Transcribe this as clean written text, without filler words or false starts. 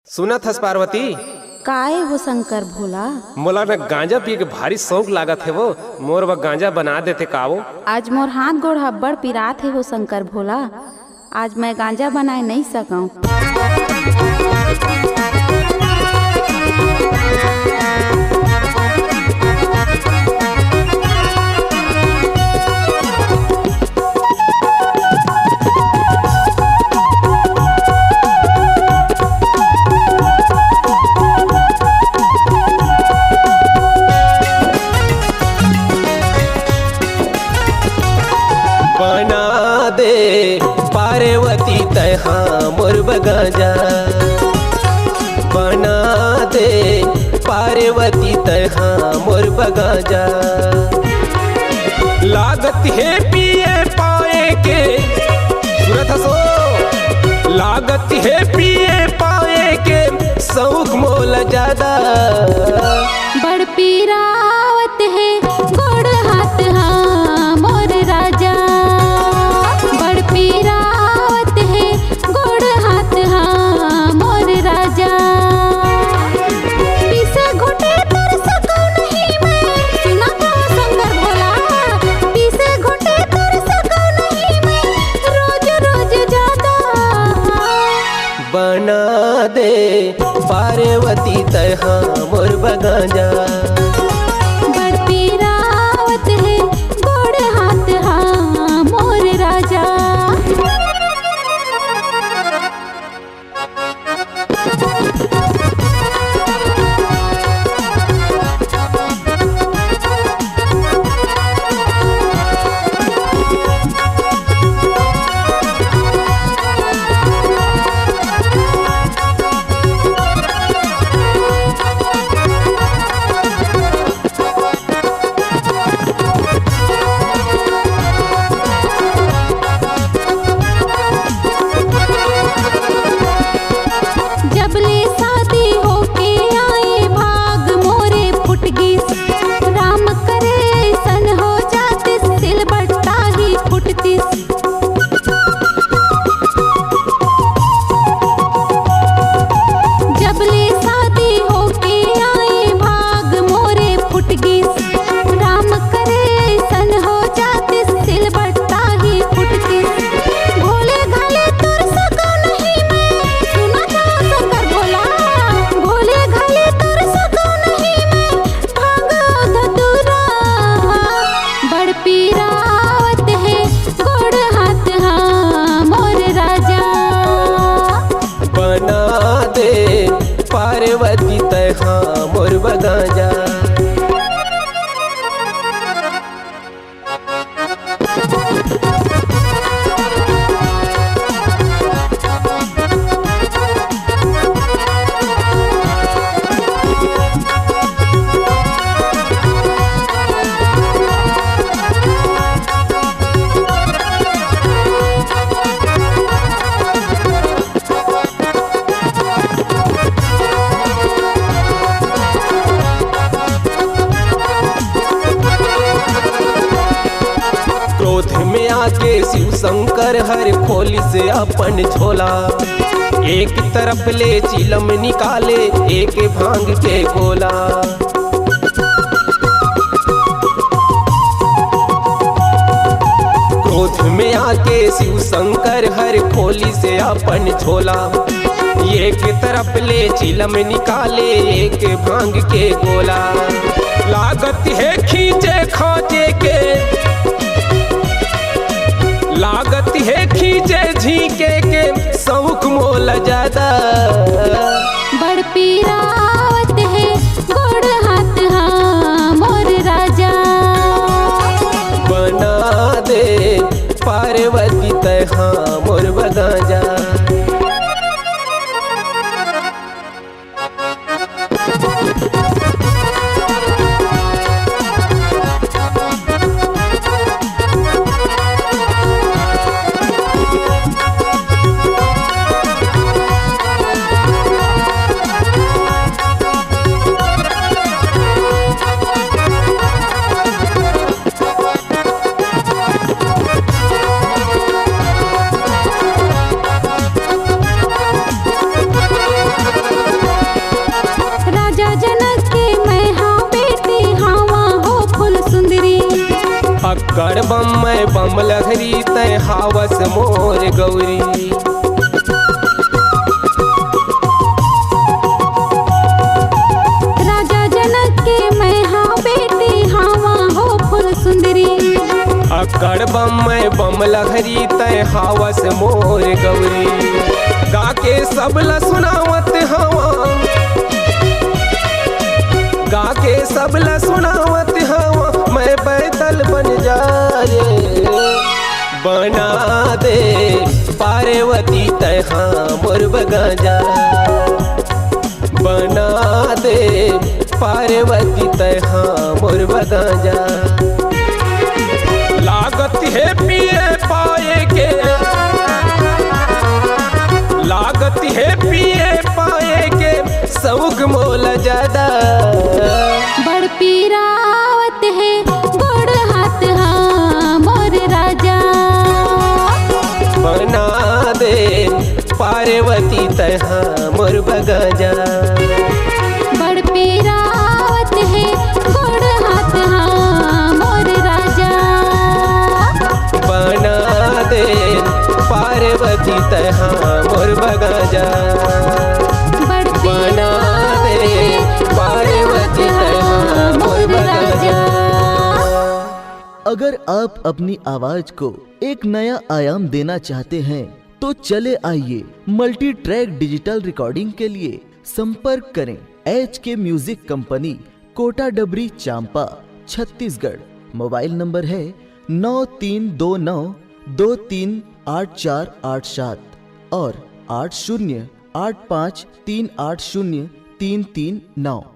सुनत हस पार्वती। काहे हो शंकर भोला? मोला न गांजा पिए के भारी शौक लागत है वो मोर व गांजा बना देते कावो। आज मोर हाथ गोड़ हब्बड़ पिरात है हो शंकर भोला। आज मैं गांजा बनाए नहीं सकूं। बना दे पार्वती तहा मोर गांजा, बना दे पार्वती तहा मोर गांजा। लागत है पिए पाए के सूरत हसो, लागत है पिए पाए के शौक मोल ज्यादा। बड़ पीरावत है गोड़ हाथ हाँ मोर राजा, बड़ पीरावत है गोड़ हाथ हाँ मोर राजा। पीसे घुटे तर सकूं नहीं मैं, सुना तो शंकर भोला। पीसे घुटे तर सकूं नहीं मैं, रोज रोज ज्यादा। बना दे पार्वती तहा मोर गांजा, बड़ पीरावत है गोड़ हाथ हाँ मोर राजा। जबले शादी होके आए भाग मोरे फुट गिस, राम करे सन हो जातिस सिलबट्टा ही फुटतिस। जबले शादी होके आए भाग मोरे फुट गिस, राम करे सन हो जातिस सिलबट्टा ही फुटतिस। भोले घाले तुर सकूं नहीं मैं, सुना तो शंकर भोला। भोले घाले तुर सकूं नहीं मैं, भांग धतूरा। बड़ पीरावत है गोड़ हाथ हाँ मोर राजा। बना दे पार्वती तहा मोर गांजा। क्रोध में आके शिव शंकर हर खोली से अपन झोला। एक तरफ ले चिलम निकाले एक भांग के गोला। क्रोध में आके शिव शंकर हर खोली से अपन झोला। एक तरफ ले चिलम निकाले एक भांग के गोला। लागत है खींचे खांचे के, लागत है खींचे झीके के शौक मोल ज्यादा। बड़ पीरावत है गोड़ हाथ हाँ मोर राजा। बना दे पार्वती तहा मोर गांजा। हावस मोर गौरी। राजा जनक के मैं हाँ बेटी हावा हो फुल सुंदरी। अकड़ बम में बम लहरी तय हावस मोर गौरी। गा के सबला सुनावत हवा, गा के सबला सुनावत हवा, मैं बैतल बन जा रे। बना दे पार्वती तहा मोर बगाजा, बना दे पार्वती तहा मोर बगाजा। लागत है पिए पाए के, लागत है पिए पाए के, सौग मोल ज्यादा। बड़ पीरावत है गोड़ हाथ हाँ मोर राजा। बना दे पार्वती तहा मोर बगाजा। बड़ पीरावत है गोड़ हाथ हाँ मोर राजा। बना दे पार्वती तहा मोर बगाजा। बना दे पार्वती तहा मोर बगाजा। अगर आप अपनी आवाज को एक नया आयाम देना चाहते हैं तो चले आइए मल्टी ट्रैक डिजिटल रिकॉर्डिंग के लिए संपर्क करें HK म्यूजिक कंपनी, कोटा डबरी, चांपा, छत्तीसगढ़। मोबाइल नंबर है 9329238487 और 8085380339।